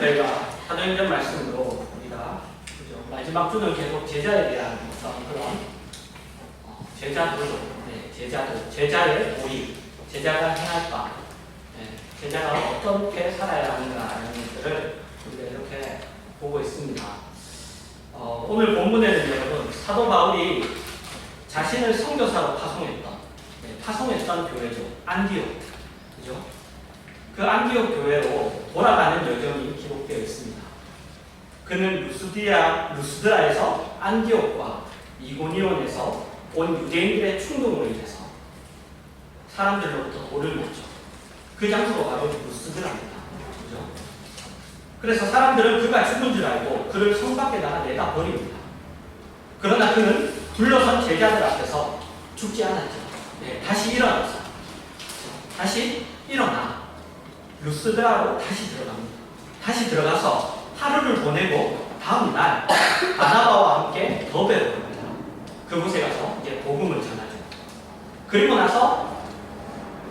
저희가 사도행전 말씀으로 우리가 그죠? 마지막 주는 계속 제자에 대한 어떤 그런 제자의 우리 제자가 행할 바, 제자가 어떻게 살아야 하는가라는 것들을 우리가 이렇게 보고 있습니다. 오늘 본문에는 여러분 사도 바울이 자신을 선교사로 파송했던 교회죠. 안디옥, 그죠? 그 안디옥 교회로 돌아가는 여정이 기록되어 있습니다. 그는 루스드라에서 안디옥과 이고니온에서 온 유대인들의 충동으로 인해서 사람들로부터 돌을 먹죠. 그 장소가 바로 루스드라입니다. 그죠? 그래서 사람들은 그가 죽은 줄 알고 그를 성 밖에다가 내다 버립니다. 그러나 그는 둘러선 제자들 앞에서 죽지 않았죠. 다시 일어나서 다시 일어나 루스드라로 다시 들어갑니다. 다시 들어가서 하루를 보내고 다음 날 바나바와 함께 더베로 갑니다. 그곳에 가서 이제 복음을 전하죠. 그리고 나서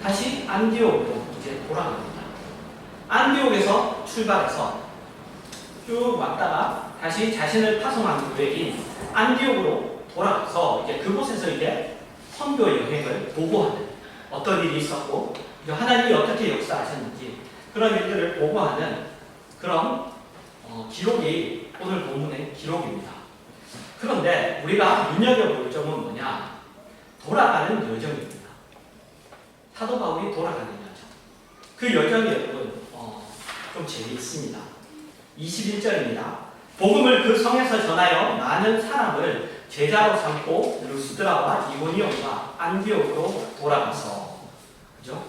다시 안디옥으로 이제 돌아갑니다. 안디옥에서 출발해서 쭉 왔다가 다시 자신을 파송한 교회인 안디옥으로 돌아가서 이제 그곳에서 이제 선교 여행을 보고하는 어떤 일이 있었고 하나님이 어떻게 역사하셨는지 그런 일들을 보고하는 그런 기록이 오늘 본문의 기록입니다. 그런데 우리가 눈여겨볼 점은 뭐냐? 돌아가는 여정입니다. 사도 바울이 돌아가는 여정. 그 여정이 여러분 좀 재미있습니다. 21절입니다. 복음을 그 성에서 전하여 많은 사람을 제자로 삼고 루스드라와 이고니온과 안디옥으로 돌아가서, 그죠?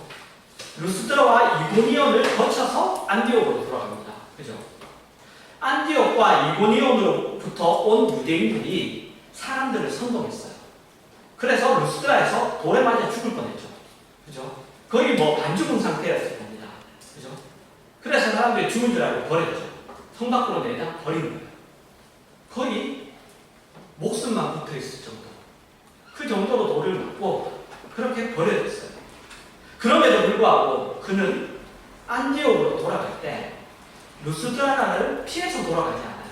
루스드라와 이고니온을 거쳐서 안디옥으로 돌아갑니다. 그죠? 안디옥과 이고니온으로부터 온 유대인들이 사람들을 선동했어요. 그래서 루스드라에서 돌에 맞아 죽을 뻔했죠. 그죠? 거의 안 죽은 상태였을 겁니다. 그죠? 그래서 사람들이 죽은 줄 알고 버렸죠. 성 밖으로 내다 버리는 거예요. 거의 목숨만 붙어 있을 정도. 그 정도로 돌을 맞고 그렇게 버려졌어요. 그럼에도 불구하고 그는 안디옥으로 돌아갈 때 루스드라를 피해서 돌아가지 않아요.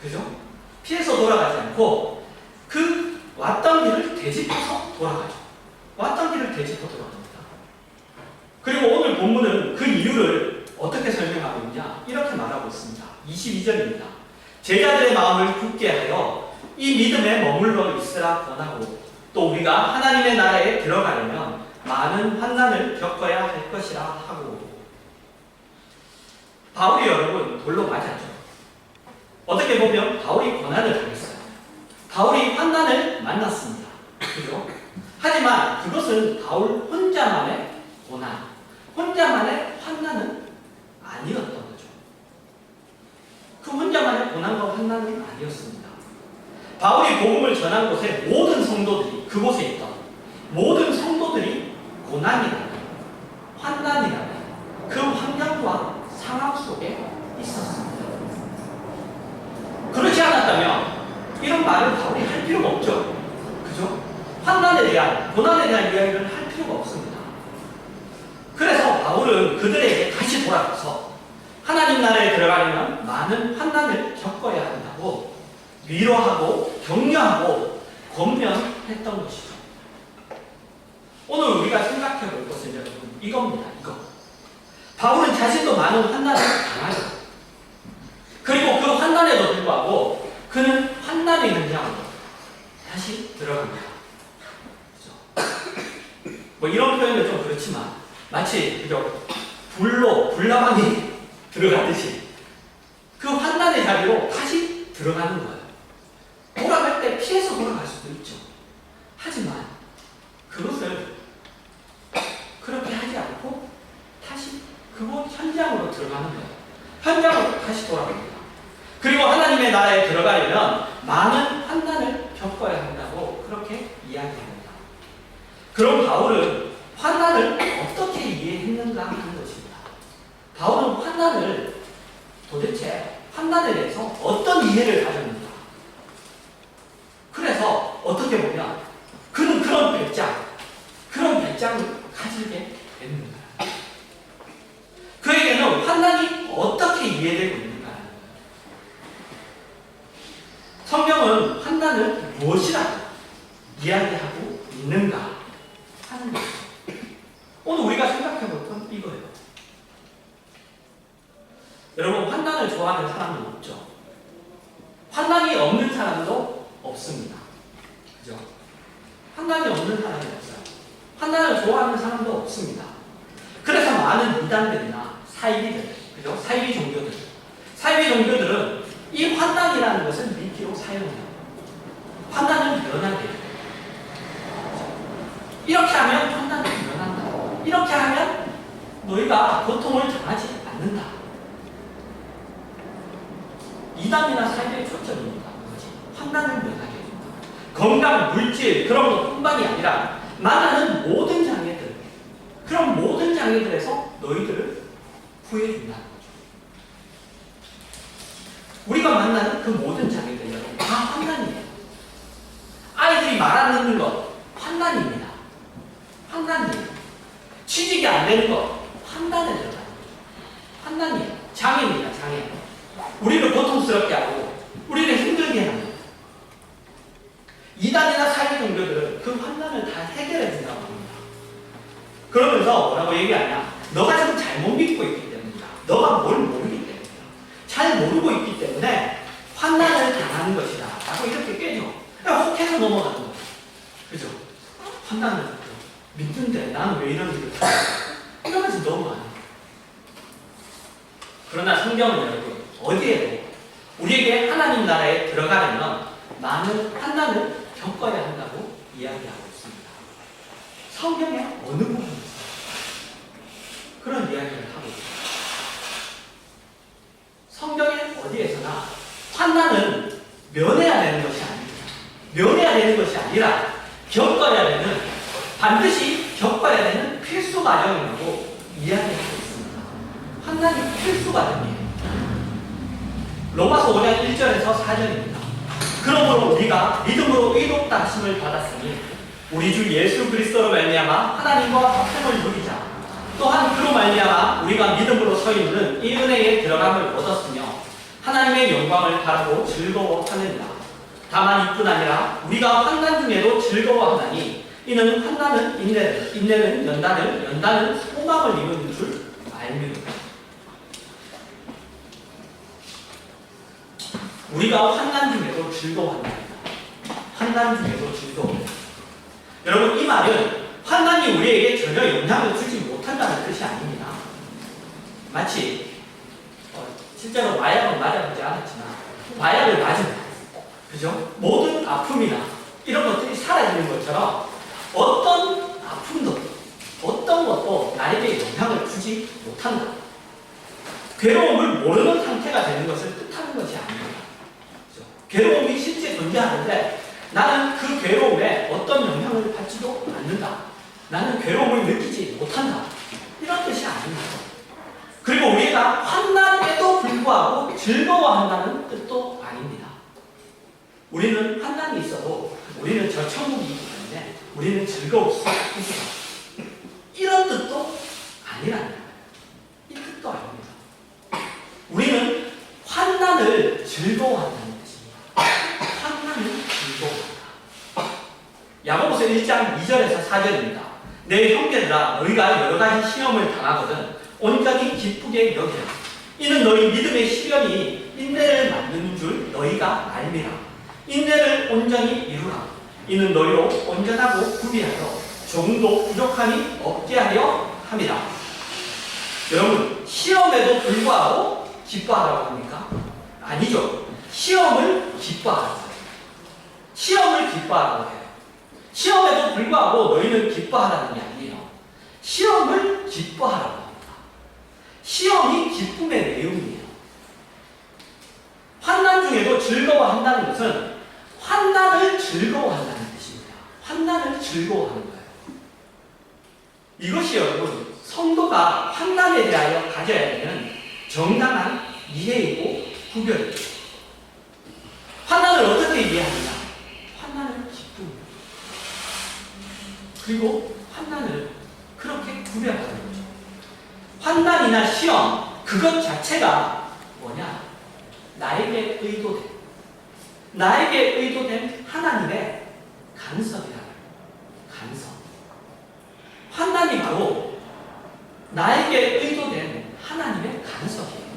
그죠? 피해서 돌아가지 않고 그 왔던 길을 되짚어서 돌아가죠. 왔던 길을 되짚어 돌아갑니다. 그리고 오늘 본문은 그 이유를 어떻게 설명하고 있냐? 이렇게 말하고 있습니다. 22절입니다. 제자들의 마음을 굳게 하여 이 믿음에 머물러 있으라 권하고 또 우리가 하나님의 나라에 들어가려면 많은 환난을 겪어야 할 것이라 하고. 바울이 여러분 돌로 맞았죠. 어떻게 보면 바울이 고난을 당했어요. 바울이 환난을 만났습니다. 그죠? 하지만 그것은 바울 혼자만의 고난, 혼자만의 환난은 아니었던 거죠. 그 혼자만의 고난과 환난은 아니었습니다. 바울이 복음을 전한 곳에 모든 성도들이, 그곳에 있던 모든 성도들이 고난이 나는, 환난이 나는 그 환경과 상황 속에 있었습니다. 그렇지 않았다면 이런 말을 바울이 할 필요가 없죠. 그죠? 환난에 대한, 고난에 대한 이야기를 할 필요가 없습니다. 그래서 바울은 그들에게 다시 돌아가서 하나님 나라에 들어가려면 많은 환난을 겪어야 한다고 위로하고 격려하고 권면했던 것이죠. 오늘 우리가 생각해 볼 것은 여러분 이겁니다. 이거. 바울은 자신도 많은 환난을 당하죠. 그리고 그 환난에도 불구하고 그는 환난의 현장으로 다시 들어갑니다. 그렇죠? 이런 표현은 좀 그렇지만 마치 그죠? 불나방이 들어가듯이 그 환난의 자리로 다시 들어가는 거예요. 돌아갈 때 피해서 돌아갈 수도 있죠. 하지만 그것을 그렇게 하지 않고 다시 그곳 현장으로 들어가는 거예요. 현장으로 다시 돌아갑니다. 그리고 하나님의 나라에 들어가려면 많은 환난을 겪어야 한다고 그렇게 이야기합니다. 그럼 바울은 환난을 어떻게 이해했는가 하는 것입니다. 바울은 환난을 도대체 환난에 대해서 어떤 이해를 가졌는가? 그래서 어떻게 보면 그는 그런 배짱을 가지게 되는 거예요. 그에게는 환난이 어떻게 이해되고 있는가? 무엇이라고 이야기하고 있는가 하는 거죠. 오늘 우리가 생각해 볼 건 이거예요. 여러분, 환난을 좋아하는 사람은 없죠. 환난이 없는 사람도 없습니다. 그죠? 환난이 없는 사람이 없어요. 환난을 좋아하는 사람도 없습니다. 그래서 많은 이단들이나 사이비들, 그죠? 사이비 종교들은 이 환난이라는 것을 미끼로 사용해요. 환난을 면하게 해요. 이렇게 하면 환난을 면한다. 이렇게 하면 너희가 고통을 당하지 않는다. 이단이나 사이비의 초점입니다. 환난을 면하게 해준다. 건강, 물질 그런 것뿐만이 아니라 만나는 모든 장애들, 그런 모든 장애들에서 너희들을 구해준다는 거죠. 우리가 만나는 그 모든 장애들 여러분 다 환난이에요. 아이들이 말 안 듣는 것 환난입니다. 환난이에요. 취직이 안 되는 것 환난에 들어가는 거죠. 환난이에요. 장애입니다. 장애. 우리를 고통스럽게 하고 우리를 힘들게 하는 거예요. 이단이나 사회 종교들은 그 환난을 다 해결해 준다고 합니다. 그러면서 뭐라고 얘기하냐? 너가 지금 잘못 믿고 있기 때문이다. 너가 뭘 모르기 때문이다. 잘 모르고 있기 때문에 환난을 당하는 것이다. 라고 이렇게 깨죠. 그냥 혹해서 넘어가는 거예요. 그죠? 환난을 믿는데 나는 왜 이런 일을 당해? 이러면서 넘어가는 거예요. 그러나 성경은 여러분 어디에도 우리에게 하나님 나라에 들어가려면 많은 환난을 겪어야 한다고 이야기하고 있습니다. 성경의 어느 부분에서 그런 이야기를 하고 있습니다. 성경의 어디에서나 환난은 면해야 되는 것이 아닙니다. 면해야 되는 것이 아니라 겪어야 되는, 반드시 겪어야 되는 필수 과정이라고 이야기하고 있습니다. 환난이 필수 과정이에요. 로마서 5장 1절에서 4절입니다. 그러므로 우리가 믿음으로 의롭다 하심을 받았으니 우리 주 예수 그리스도로 말미암아 하나님과 화평을 누리자. 또한 그로 말미암아 우리가 믿음으로 서 있는 이 은혜에 들어감을 얻었으며 하나님의 영광을 바라고 즐거워하느니라. 다만 이뿐 아니라 우리가 환난 중에도 즐거워하나니 이는 환난은 인내를, 인내는 연단을, 연단은 소망을 이루는 줄 알미로다. 우리가 환난 중에도 즐거워한다. 환난 중에도 즐거워한다. 여러분, 이 말은 환난이 우리에게 전혀 영향을 주지 못한다는 뜻이 아닙니다. 마치 실제로 마약은 맞아보지 않았지만 마약을 맞으면 그죠? 모든 아픔이나 이런 것들이 사라지는 것처럼 어떤 아픔도 어떤 것도 나에게 영향을 주지 못한다. 괴로움을 모르는 상태가 되는 것을 뜻하는 것이 아닙니다. 괴로움이 실제 존재하는데 나는 그 괴로움에 어떤 영향을 받지도 않는다. 나는 괴로움을 느끼지 못한다. 이런 뜻이 아닙니다. 그리고 우리가 환난에도 불구하고 즐거워한다는 뜻도 아닙니다. 우리는 환난이 있어도 우리는 저 천국이 있기 때문에 우리는 즐거울 수 있다. 이런 뜻도 아니라는 거예요. 이 뜻도 아닙니다. 우리는 환난을 즐거워한다는 야고보서 1장 2절에서 4절입니다. 내 형제들아 너희가 여러 가지 시험을 당하거든 온전히 기쁘게 여기라. 이는 너희 믿음의 시련이 인내를 만드는 줄 너희가 알미라. 인내를 온전히 이루라. 이는 너희로 온전하고 구비하여 조금도 부족함이 없게 하려 함이라. 여러분, 시험에도 불구하고 기뻐하라고 합니까? 아니죠. 시험을 기뻐하라고 해요. 시험을 기뻐하라고 해요. 시험에도 불구하고 너희는 기뻐하라는 게 아니에요. 시험을 기뻐하라고 합니다. 시험이 기쁨의 내용이에요. 환난 중에도 즐거워한다는 것은 환난을 즐거워한다는 뜻입니다. 환난을 즐거워하는 거예요. 이것이 여러분 성도가 환난에 대하여 가져야 되는 정당한 이해이고 구별이에요. 환난을 어떻게 이해하느냐? 환난을 기쁨. 그리고 환난을 그렇게 구별하는 거죠. 환난이나 시험, 그것 자체가 뭐냐? 나에게 의도된 하나님의 간섭이라는 간섭. 환난이 바로 나에게 의도된 하나님의 간섭이에요.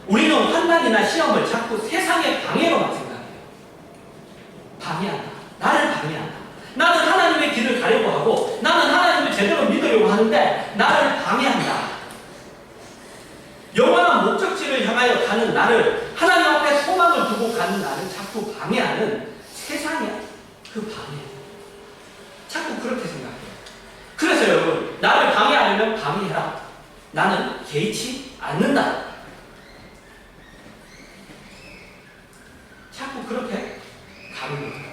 우리는 환난이나 시험을 자꾸 세상의 방해로만 생각해요. 방해한다. 나를 방해한다. 나는 하나님의 길을 가려고 하고 나는 하나님을 제대로 믿으려고 하는데 나를 방해한다. 영원한 목적지를 향하여 가는 나를, 하나님 앞에 소망을 두고 가는 나를 자꾸 방해하는 세상의 그 방해. 자꾸 그렇게 생각해요. 그래서 여러분, 나를 방해하려면 방해해라. 나는 개의치 않는다. 자꾸 그렇게 가는 거예요.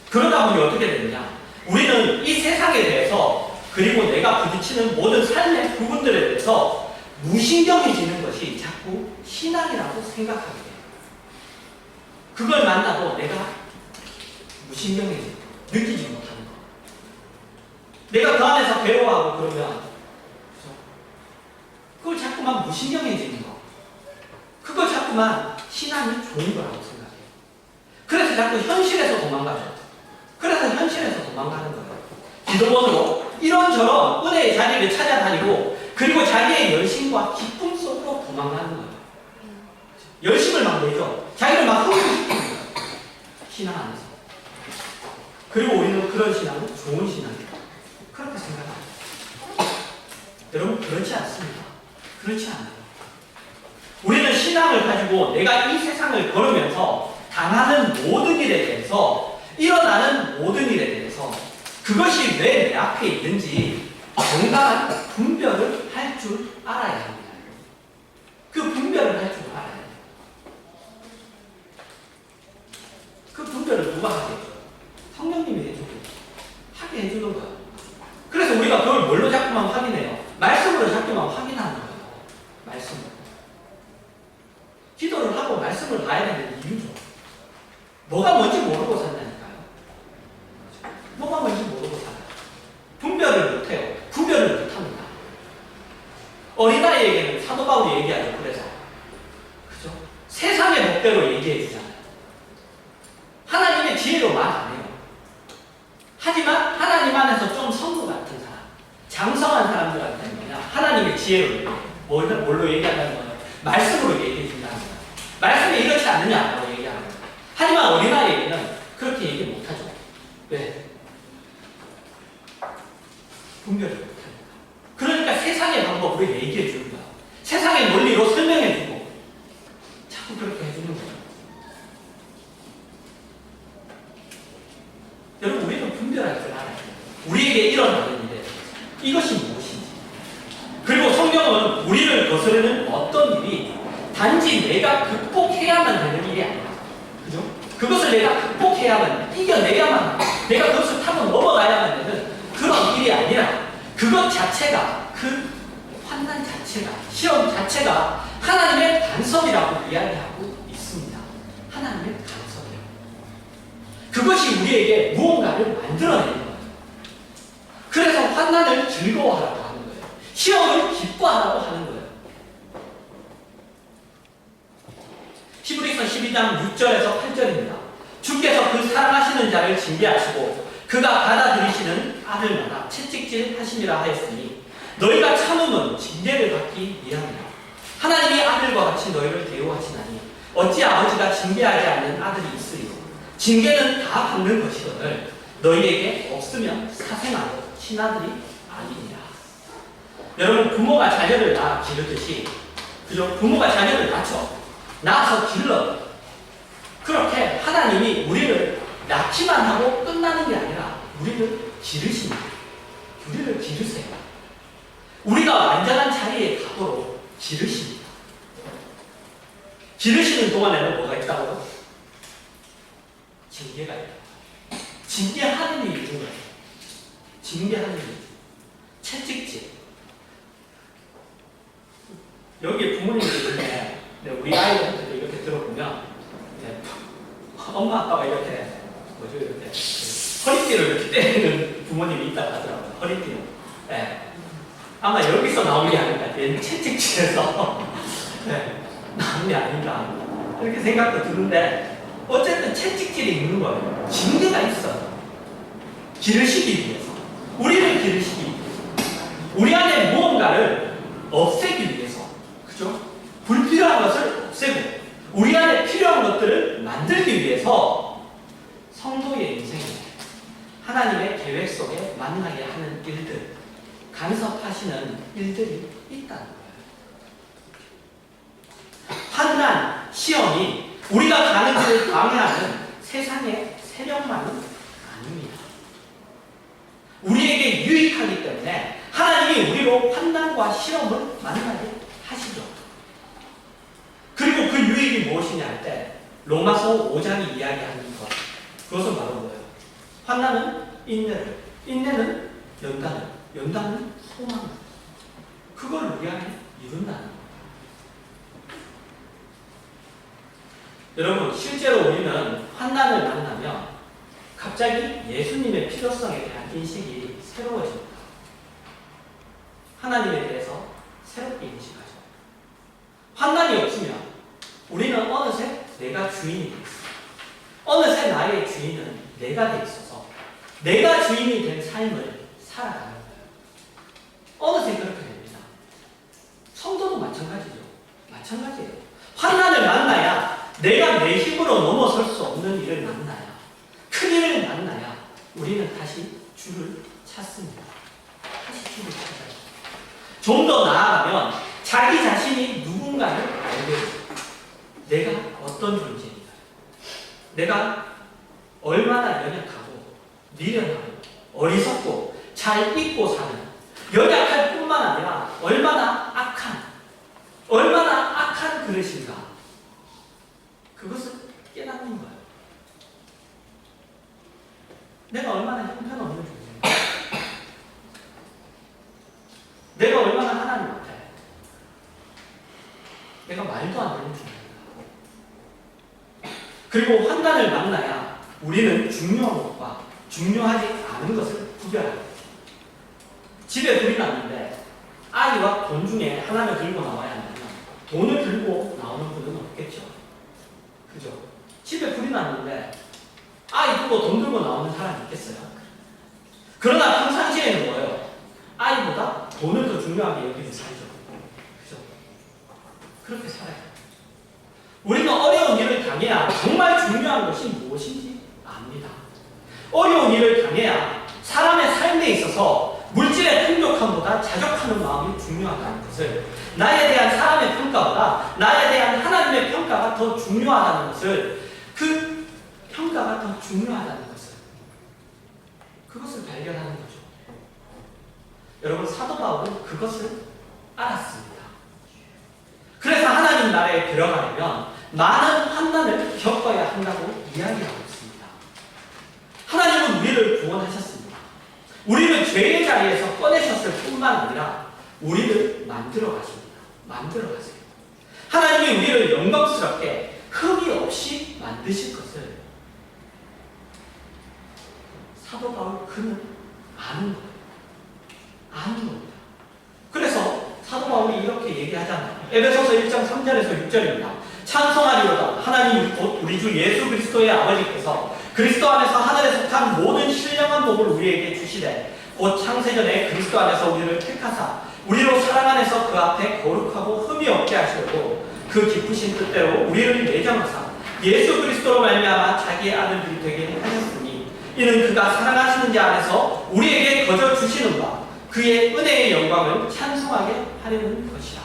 그러다 보니 어떻게 되느냐? 우리는 이 세상에 대해서, 그리고 내가 부딪히는 모든 삶의 부분들에 대해서 무신경해지는 것이 자꾸 신앙이라고 생각하게 돼요. 그걸 만나도 내가 무신경해지고 느끼지 못하는 거. 내가 그 안에서 괴로워하고 그러면 그걸 자꾸만 무신경해지는 거. 그걸 자꾸만 신앙이 좋은 거라고 생각해요. 그래서 자꾸 현실에서 도망가죠. 그래서 현실에서 도망가는 거예요. 기도원으로 이런저런 은혜의 자리를 찾아다니고, 그리고 자기의 열심과 기쁨 속으로 도망가는 거예요. 열심을 막 내죠. 자기를 막 흐리고 싶은 거예요. 신앙 안에서. 그리고 우리는 그런 신앙은 좋은 신앙이에요. 그렇게 생각합니다. 여러분, 그렇지 않습니다. 그렇지 않아요. 우리는 신앙을 가지고 내가 이 세상을 걸으면서 당하는 모든 일에 대해서, 일어나는 모든 일에 대해서 그것이 왜 내 앞에 있는지 정당한 분별을 할 줄 알아야 합니다. 그 분별을 할 줄 알아야 해요. 그 분별을 누가 하게 해줘요? 성령님이 해주고 하게 해주는 거예요. 그래서 우리가 그걸 뭘로 자꾸만 확인해요? 말씀으로 자꾸만 확인하는 거예요. 말씀으로. 기도를 하고 말씀을 봐야 되는 이유죠. 뭐가 뭔지 모르고 산다니까요. 뭐가 뭔지 모르고 살아요. 분별을 못해요. 구별을 못합니다. 어린아이에게는 사도 바울이 얘기하죠. 그래서 그죠? 세상의 법대로 얘기해 주잖아요. 하나님의 지혜로 말 안 해요. 하지만 하나님 안에서 좀 성부 같은 사람, 장성한 사람들한테는 그냥 하나님의 지혜로 뭘로 얘기한다는 거예요? 말씀으로 얘기해 준다는 거예요. 말씀이 이렇지 않느냐라고 얘기하는 거예요. 하지만 어린아이에게는 그렇게 얘기 못하죠. 왜? 분별을 못하니까. 그러니까 세상의 방법으로 얘기해 주는 거야. 세상의 논리로 설명해 주고 자꾸 그렇게 해주는 거예요. 여러분, 우리는 분별할 줄 알아요. 우리에게 일어나는 일에 이것이 무엇인지. 그리고 성경은 우리를 거스르는 어떤 일이 단지 내가 극복해야만 되는 일이 아니라, 그죠? 그것을 내가 극복해야만, 이겨내야만, 내가 그것을 타고 넘어가야만 되는 그런 일이 아니라, 그것 자체가, 그 환난 자체가, 시험 자체가 하나님의 간섭이라고 이야기하고 있습니다. 하나님의 간섭이라고. 그것이 우리에게 무언가를 만들어내는 거예요. 그래서 환난을 즐거워하라고 하는 거예요. 시험을 기뻐하라고 하는 거예요. 히브리서 12장 6절에서 8절입니다. 주께서 그 사랑하시는 자를 징계하시고 그가 받아들이시는 아들마다 채찍질 하심이라 하였으니 너희가 참음은 징계를 받기 위함이라. 하나님이 아들과 같이 너희를 대우하시나니 어찌 아버지가 징계하지 않는 아들이 있으리요. 징계는 다 받는 것이거늘 너희에게 없으면 사생아도 친아들이 아니니라. 여러분, 부모가 자녀를 낳아 기르듯이, 그죠? 부모가 자녀를 낳아서 길러. 그렇게 하나님이 우리를 낳기만 하고 끝나는 게 아니라 우리를 기르십니다. 우리를 기르세요. 우리가 완전한 자리에 가도록 기르십니다. 기르시는 동안에는 뭐가 있다고요? 징계가 있다. 징계하는 일이 있는 거예요. 징계하는 일. 채찍질. 여기 부모님들 중에 우리 아이들한테도 이렇게 들어보면 엄마 아빠가 이렇게 이렇게 허리띠를 이렇게 때리는 부모님이 있다고 하더라고요. 허리띠로. 네. 아마 여기서 나온 게 아닌가. 채찍질에서 네. 나온 게 아닌가. 이렇게 생각도 드는데 어쨌든 채찍질이 있는 거예요. 징계가 있어요. 기르시기 위해서, 우리를 기르시기 위해서, 우리 안에 무언가를 없애기 위해서, 그죠? 불필요한 것을 없애고 우리 안에 필요한 것들을 만들기 위해서 성도의 인생에 하나님의 계획 속에 만나게 하는 일들, 간섭하시는 일들이 있다는 거예요. 환난, 시험이 우리가 가는 길을 방해하는 세상의 세력만은 아닙니다. 우리에게 유익하기 때문에 하나님이 우리로 환난과 시험을 만나게 하시죠. 그리고 그 유익이 무엇이냐 할 때 로마서 5장이 이야기하는 것, 그것은 바로 뭐예요? 환난은 인내를, 인내는 연단을, 연단은 소망을, 그걸 우리 안에 이룬다는 거예요. 여러분, 실제로 우리는 환난을 만나면 갑자기 예수님의 필요성에 대한 인식이 새로워집니다. 하나님에 대해서 새롭게 인식하죠. 환난이 없으면 우리는 어느새 내가 주인이 돼 있어요. 어느새 나의 주인은 내가 돼 있어서 내가 주인이 된 삶을 살아가는 거예요. 어느새 그렇게 됩니다. 성도도 마찬가지죠. 마찬가지예요. 환난을 만나야, 내가 내 힘으로 넘어설 수 없는 일을 만나야, 큰 일을 만나야 우리는 다시 주를 찾습니다. 다시 주를 찾아요. 좀 더 나아가면 자기 자신이 누군가를 알게 돼요. 내가 어떤 존재인가, 내가 얼마나 연약하고 미련하고 어리석고 잘 잊고 사는, 연약할 뿐만 아니라 얼마나 악한 그릇인가, 그것을 깨닫는 거예요. 내가 얼마나 형편없는 존재인가, 내가 얼마나 하나님 앞에 내가 말도 안 되는 존재인가. 그리고 환난을 만나야 우리는 중요한 것과 중요하지 않은 것을 구별합니다. 집에 불이 났는데 아이와 돈 중에 하나를 들고 나와야 한다면 돈을 들고 나오는 분은 없겠죠. 그죠? 집에 불이 났는데 아이 두고 돈 들고 나오는 사람이 있겠어요? 그러나 평상시에는 뭐예요? 아이보다 돈을 더 중요하게 여기는 살죠. 그죠? 그렇게 살아요. 우리는 어려운 일을 당해야 정말 중요한 것이 무엇인지 압니다. 어려운 일을 당해야 사람의 삶에 있어서 물질의 풍족함보다 자족하는 마음이 중요하다는 것을, 나에 대한 사람의 평가보다 나에 대한 하나님의 평가가 더 중요하다는 것을, 그 평가가 더 중요하다는 것을, 그것을 발견하는 거죠. 여러분, 사도 바울은 그것을 알았습니다. 그래서 하나님 나라에 들어가려면 많은 환난을 겪어야 한다고 이야기하고 있습니다. 하나님은 우리를 구원하셨습니다. 우리를 죄의 자리에서 꺼내셨을 뿐만 아니라 우리를 만들어 가십니다. 만들어 가세요. 하나님이 우리를 영광스럽게 흠이 없이 만드실 것을 사도 바울 그는 아는 거예요. 아는 겁니다. 그래서 사도 바울이 이렇게 얘기하잖아요. 에베소서 1장 3절에서 6절입니다. 찬송하리로다 하나님 곧 우리 주 예수 그리스도의 아버지께서 그리스도 안에서 하늘에 속한 모든 신령한 복을 우리에게 주시되 곧 창세전에 그리스도 안에서 우리를 택하사 우리로 사랑 안에서 그 앞에 거룩하고 흠이 없게 하시려고 그 기쁘신 뜻대로 우리를 예정하사 예수 그리스도로 말미암아 자기의 아들들이 되게 하셨으니 이는 그가 사랑하시는 자 안에서 우리에게 거저 주시는 바 그의 은혜의 영광을 찬송하게 하려는 것이라.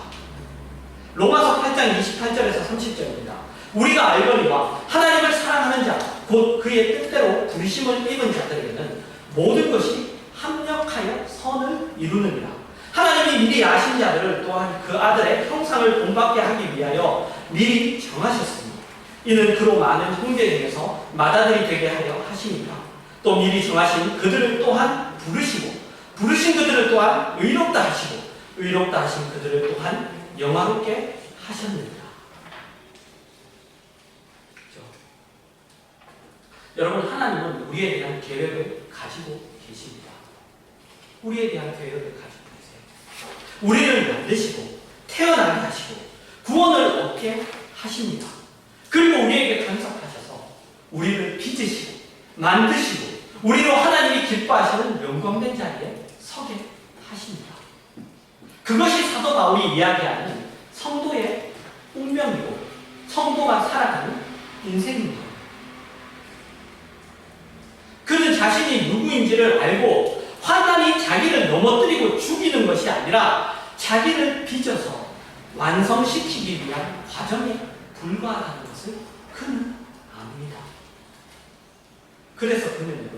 로마서 8장 28절에서 30절입니다. 우리가 알거니와 하나님을 사랑하는 자, 곧 그의 뜻대로 부르심을 입은 자들에게는 모든 것이 합력하여 선을 이루느니라. 하나님이 미리 아신 자들을 또한 그 아들의 형상을 본받게 하기 위하여 미리 정하셨으니 이는 그로 많은 형제 중에서 맏아들이 되게 하려 하시니까 또 미리 정하신 그들을 또한 부르시고 부르신 그들을 또한 의롭다 하시고 의롭다 하신 그들을 또한 영화롭게 하셨느니라. 그렇죠? 여러분, 하나님은 우리에 대한 계획을 가지고 계십니다. 우리에 대한 계획을 가지고 계세요. 우리를 만드시고 태어나게 하시고 구원을 얻게 하십니다. 그리고 우리에게 간섭하셔서 우리를 빚으시고 만드시고 우리로 하나님이 기뻐하시는 영광된 자리에 서게 하십니다. 그것이 사도 바울이 이야기하는 성도의 운명이고 성도가 살아가는 인생입니다. 그는 자신이 누구인지를 알고 환난이 자기를 넘어뜨리고 죽이는 것이 아니라 자기를 빚어서 완성시키기 위한 과정에 불과하다는 것을 그는 압니다. 그래서 그는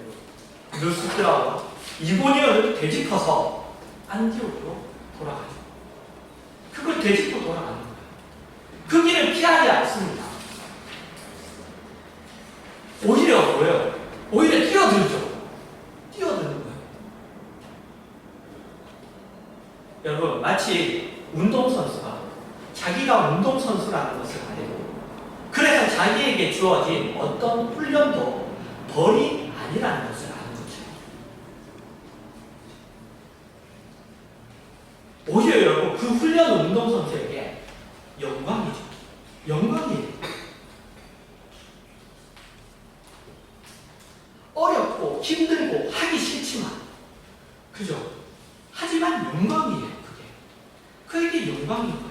루스드라와 이고니온을 되짚어서 안디옥으로 돌아가죠. 그걸 되짚고 돌아가는 거예요. 그 길을 피하지 않습니다. 오히려 뭐예요? 오히려 뛰어들죠. 뛰어드는 거예요. 여러분, 마치 운동선수가 자기가 운동선수라는 것을 알고 그래서 자기에게 주어진 어떤 훈련도 벌이 아니라는 것을 아는 거죠. 오히려 여러분, 그 훈련은 운동선수에게 영광이죠. 영광이에요. 어렵고 힘들고 하기 싫지만, 그죠? 하지만 영광이에요. 그에게 영광인 거예요.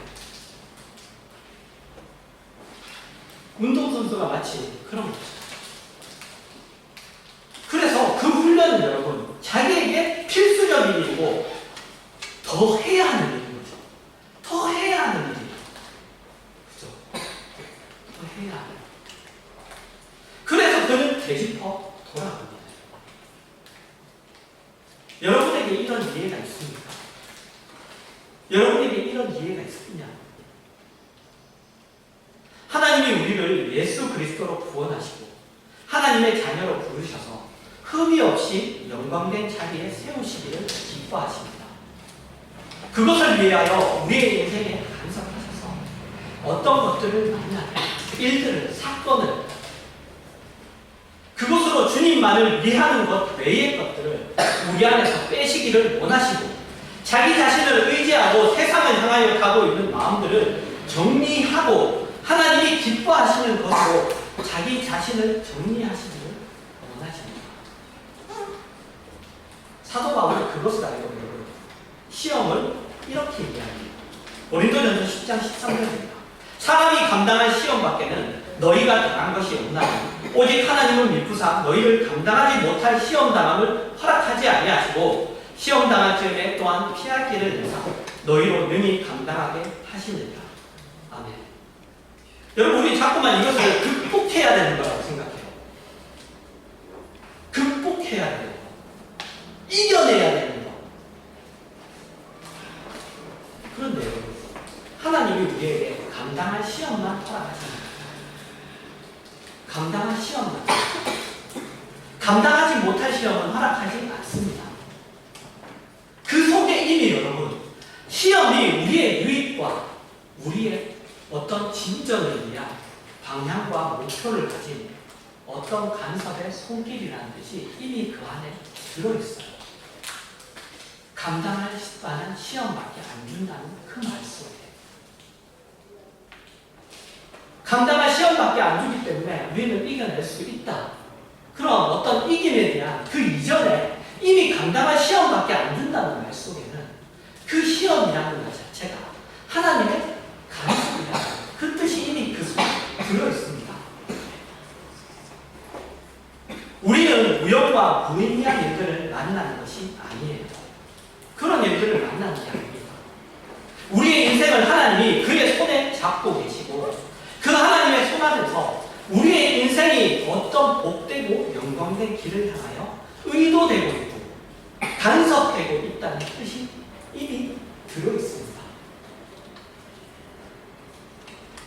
운동선수가 마치 그런 거죠. 그래서 그 훈련은 여러분, 자기에게 필수적인 일이고 더 해야 하는 일인 거죠. 더 해야 하는 일이에요. 그죠? 더 해야 하는 일. 그래서 그는 되짚어 돌아갑니다. 여러분에게 이런 이해가 있습니까? 여러분에게 이런 이해가 있으냐? 하나님이 우리를 예수 그리스도로 구원하시고 하나님의 자녀로 부르셔서 흠이 없이 영광된 자리에 세우시기를 기뻐하십니다. 그것을 위하여 우리의 인생에 간섭하셔서 어떤 것들을 만나는 일들을, 사건을, 그것으로 주님만을 위하는 것 외의 것들을 우리 안에서 빼시기를 원하시고 자기 자신을 의지하고 세상을 향하여 가고 있는 마음들을 정리하고 하나님이 기뻐하시는 것으로 자기 자신을 정리하시기를 원하십니다. 사도 바울은 그것을 알고 여러분, 시험을 이렇게 얘기합니다. 고린도전서 10장 13절입니다. 사람이 감당한 시험 밖에는 너희가 당한 것이 없나니 오직 하나님은 미쁘사 너희를 감당하지 못할 시험 당함을 허락하지 아니하시고 시험 당할 즈음에 또한 피할 길을 내사 너희로 능히 감당하게 하시느니라. 아멘. 여러분, 우리 자꾸만 이것을 극복해야 되는 거라고 생각해요. 극복해야 되는 거. 이겨내야 되는 거. 그런데 여러분, 하나님이 우리에게 감당할 시험만 허락하십니다. 감당할 시험만. 감당하지 못할 시험은 허락하지 않습니다. 그 속에 이미 여러분, 시험이 우리의 유익과 우리의 어떤 진전을 위한 방향과 목표를 가진 어떤 간섭의 손길이라는 것이 이미 그 안에 들어있어요. 감당할 만한 시험밖에 안 준다는 그 말 속에. 감당할 시험밖에 안 주기 때문에 우리는 이겨낼 수 있다. 그럼 어떤 이김에 대한 그 이전에 이미 감당할 시험밖에 안 준다는 말 속에는 그 시험이라는 것 자체가 하나님의 간섭이다. 그 뜻이 이미 그 속에 들어있습니다. 우리는 우연과 무의미한 일들을 만나는 것이 아니에요. 그런 일들을 만나는 게 아닙니다. 우리의 인생을 하나님이 그의 손에 잡고 계시고 그 하나님의 손 안에서 우리의 인생이 어떤 복되고 영광된 길을 향하여 의도되고 있고 간섭되고 있다는 뜻이 이미 들어있습니다.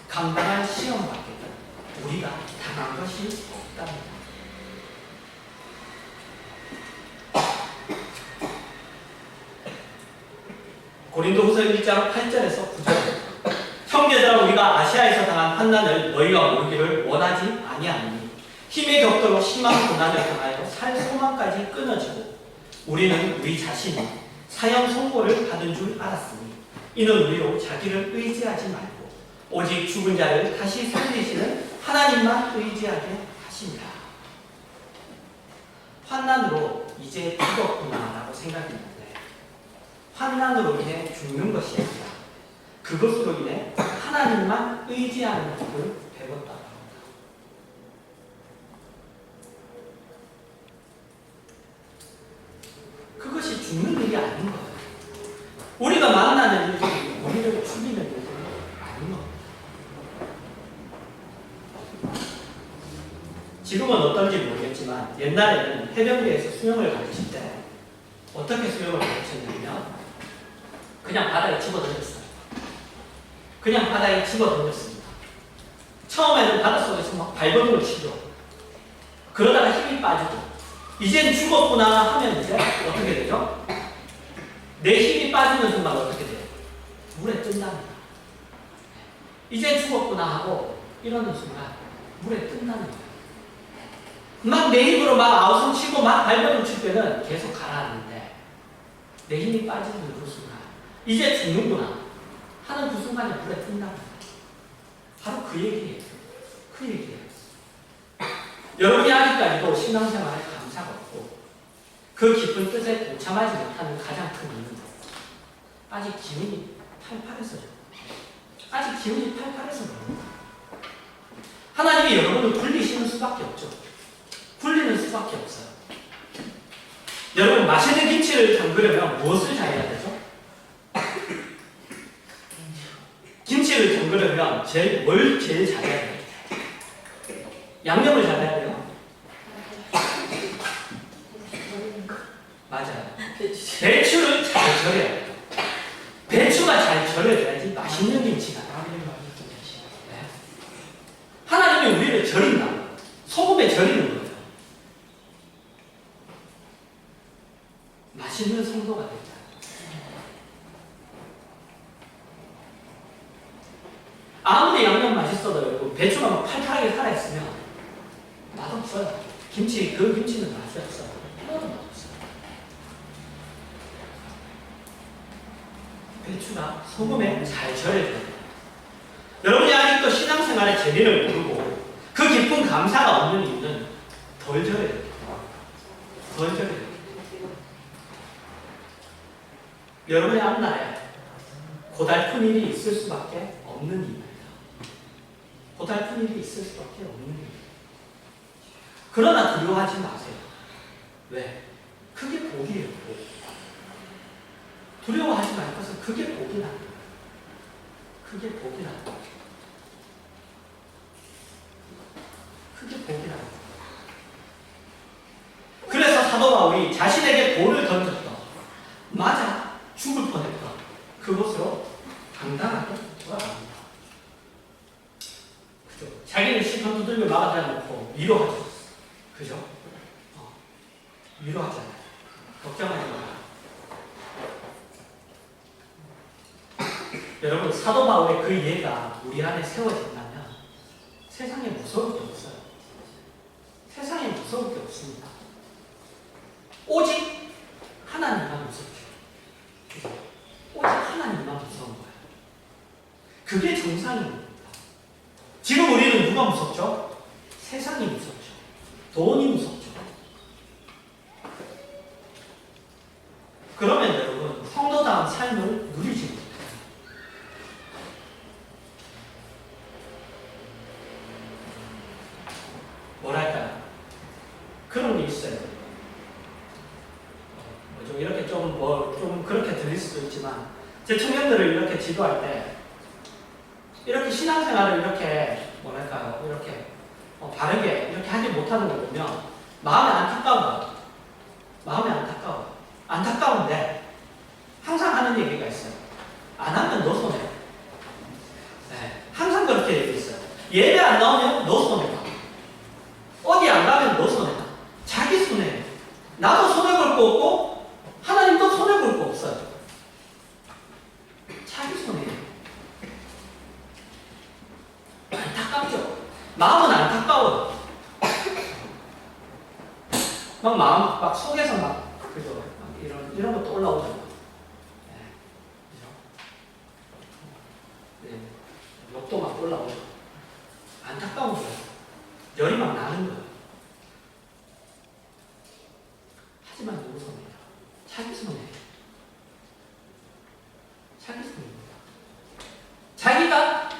감당할 시험 밖에는 우리가 당한 것이 없답니다. 고린도후서 1장 8절에서 9절. 형제들아, 우리가 아시아에서 당한 환난을 너희가 모르기를 원하지 아니하니 힘의 격도로 심한 고난을 당하여 살 소망까지 끊어지고 우리는 우리 자신이 사형 선고를 받은 줄 알았으니 이는 우리로 자기를 의지하지 말고 오직 죽은 자를 다시 살리시는 하나님만 의지하게 하십니다. 환난으로 이제 죽었구나라고 생각했는데 환난으로 인해 죽는 것이 아니라 그것으로 인해 하나님만 의지하는 법을 배웠다고 합니다. 그것이 죽는 일이 아닌 거예요. 우리가 만나는 일들이 우리를 죽이는 일들이 아닌 겁니다. 지금은 어떤지 모르겠지만 옛날에는 해변가에서 수영을 가르칠 때 어떻게 수영을 가르쳤냐면 그냥 바다에 집어던졌어요. 그냥 바다에 집어던졌습니다. 처음에는 바닷속에서 막 발버둥을 치죠. 그러다가 힘이 빠지고 이젠 죽었구나 하면 이제 어떻게 되죠? 내 힘이 빠지는 순간 어떻게 돼요? 물에 뜬답니다. 이젠 죽었구나 하고 이러는 순간 물에 뜬다는 거예요. 막 내 힘으로 막 아웃을 치고 막 발버둥 칠 때는 계속 가라앉는데 내 힘이 빠지는 그 순간 이제 죽는구나 하는 그 순간에 물에 뜬답니다. 바로 그 얘기예요. 그 얘기예요. 여러분이 아직까지도 신앙생활에 감사가 없고 그 깊은 뜻에 동참하지 못하는 가장 큰 이유는 아직 기운이 팔팔해서죠. 아직 기운이 팔팔해서 그럽니다. 하나님이 여러분을 굴리시는 수밖에 없죠. 굴리는 수밖에 없어요. 여러분 맛있는 김치를 담그려면 무엇을 잘해야 되죠? 김치를 담그려면 뭘 제일 잘해야 돼요? 양념을 잘해야 돼요? 맞아요. 배추를 잘 절여야 돼요. 배추가 잘 절여져야지 맛있는 김치가 나와요. 네. 하나님이 우리를 절인다. 소금에 절이는 거예요. 맛있는 성도가 된다. 아무리 양념 맛있어도 여러분 배추가 막 팔팔하게 살아있으면 맛없어요. 그 김치는 맛이 없어요. 하나도 맛없어요. 배추가 소금에 잘 절여야 돼요. 여러분이 아직도 신앙생활의 재미를 모르고 그 깊은 감사가 없는 이유는 덜 절여야 돼요. 덜 절여야 돼요. 여러분의 앞날에 고달픈 일이 있을 수밖에 없는 이유입니다. 고달픈 일이 있을 수밖에 없는 이유입니다. 그러나 두려워하지 마세요. 왜? 그게 복이에요. 복. 두려워하지 말 것은 그게 복이라. 그게 복이라. 그게 복이라. 그래서 사도 바울이 자신에게 돌을 던졌다. 맞아. 죽을 뻔했다. 그것으로 당당하게 돌아갑니다. 그죠? 자기는 시선 두들겨 막아다 놓고 위로하죠. 그죠? 위로하잖아요. 걱정하지 마라. 여러분 사도 바울의 그 예가 우리 안에 세워진다면 세상에 무서울 게 없어요. 세상에 무서울 게 없습니다. 오직 하나님만 무섭죠. 오직 하나님만 무서운 거예요. 그게 정상입니다. 지금 우리는 누가 무섭죠? 세상이 무섭죠. 돈이 무섭죠. 그러면 여러분 성도다운 삶을 누리지 못해요. 뭐랄까요? 그런 게 있어요. 좀 이렇게 좀 그렇게 들릴 수도 있지만 제 청년들을 이렇게 지도할 때 이렇게 신앙생활을 이렇게 뭐랄까요? 이렇게 바르게 이렇게 하지 못하는 걸 보면 마음이 안타까워요. 마음이 안타까워요. 안타까운데 항상 하는 얘기가 있어요. 안 하면 너 손해. 네, 항상 그렇게 얘기했어요. 예배 안 나오면 너 손해다. 어디 안 가면 너 손해다. 자기 손해. 나도 손해 볼 거 없고 하나님도 손해 볼 거 없어요. 자기 손해예요. 안타깝죠? 마음은 안타까워요. 막 마음, 막 속에서 막, 그죠? 막 이런 것도 올라오잖아요. 네. 그죠? 네. 욕도 막 올라오고. 안타까운 거예요. 열이 막 나는 거예요. 자기 승리입니다. 자기가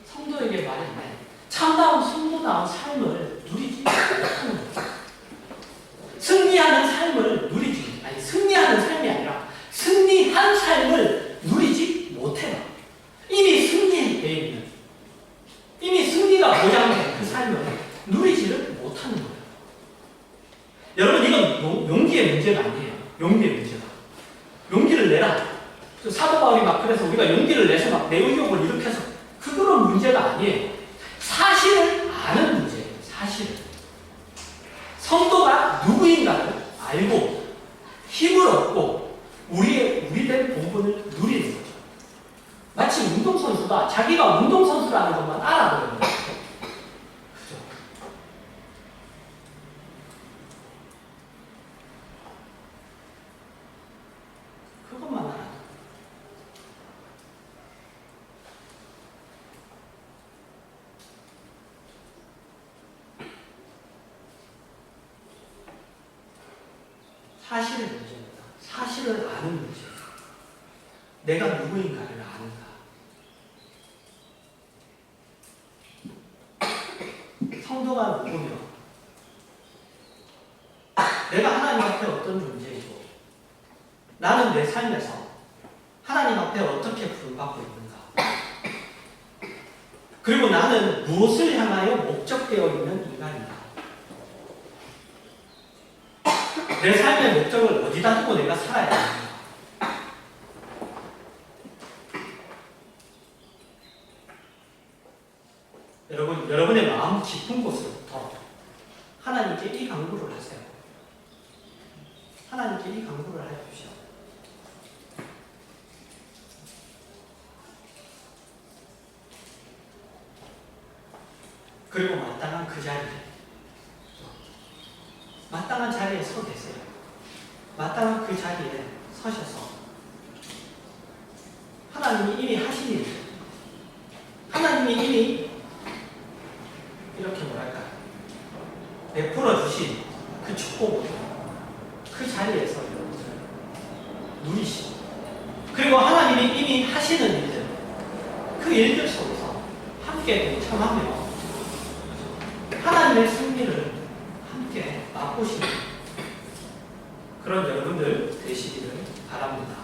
성도에게 말했네. 참다운 성도다운 삶을 누리지 못하는 거예요. 승리하는 삶을 누리지, 아니 승리하는 삶이 아니라 승리한 삶을 누리지 못해요. 이미 승리에 있는, 이미 승리가 보장된 그 삶을 누리지를 못하는 거예요. 여러분, 이건 용기의 문제가 아니에요. 용기의 문제가. 용기를 내라. 사도 바울이 막 그래서 우리가 용기를 내서 막 내 의욕을 일으켜서 그거는 문제가 아니에요. 사실을 아는 문제예요. 사실을. 성도가 누구인가를 알고 힘을 얻고 우리된 본분을 누리는 거죠. 마치 운동선수가 자기가 운동선수라는 것만 알아버리는 거죠. 그죠? 그것만 알아요. 사실의 문제입니다. 사실을 아는 문제예요. 내가 누구인가를 아는가. 성도가 누구며 내가 하나님 앞에 어떤 존재이고 나는 내 삶에서 하나님 앞에 어떻게 부름받고 있는가. 그리고 나는 무엇을 향하여 목적되어 있는 인간인가. 내 삶의 목적을 어디다 두고 내가 살아야 되는가. 여러분의 마음 깊은 곳으로부터 하나님께 이 간구를 하세요. 하나님께 이 간구를 해주시오. 그리고 마땅한 그 자리에, 마땅한 자리에 서 계세요. 마땅한 그 자리에 서셔서 하나님이 이미 하신 일, 하나님이 이미 이렇게 뭐랄까 베풀어 주신 그 축복을 그 자리에서 누리시고, 그리고 하나님이 이미 하시는 일들, 그 일들 속에서 함께 동참하며 하나님의 승리를 함께 맛보시는 그런 여러분들 되시기를 바랍니다.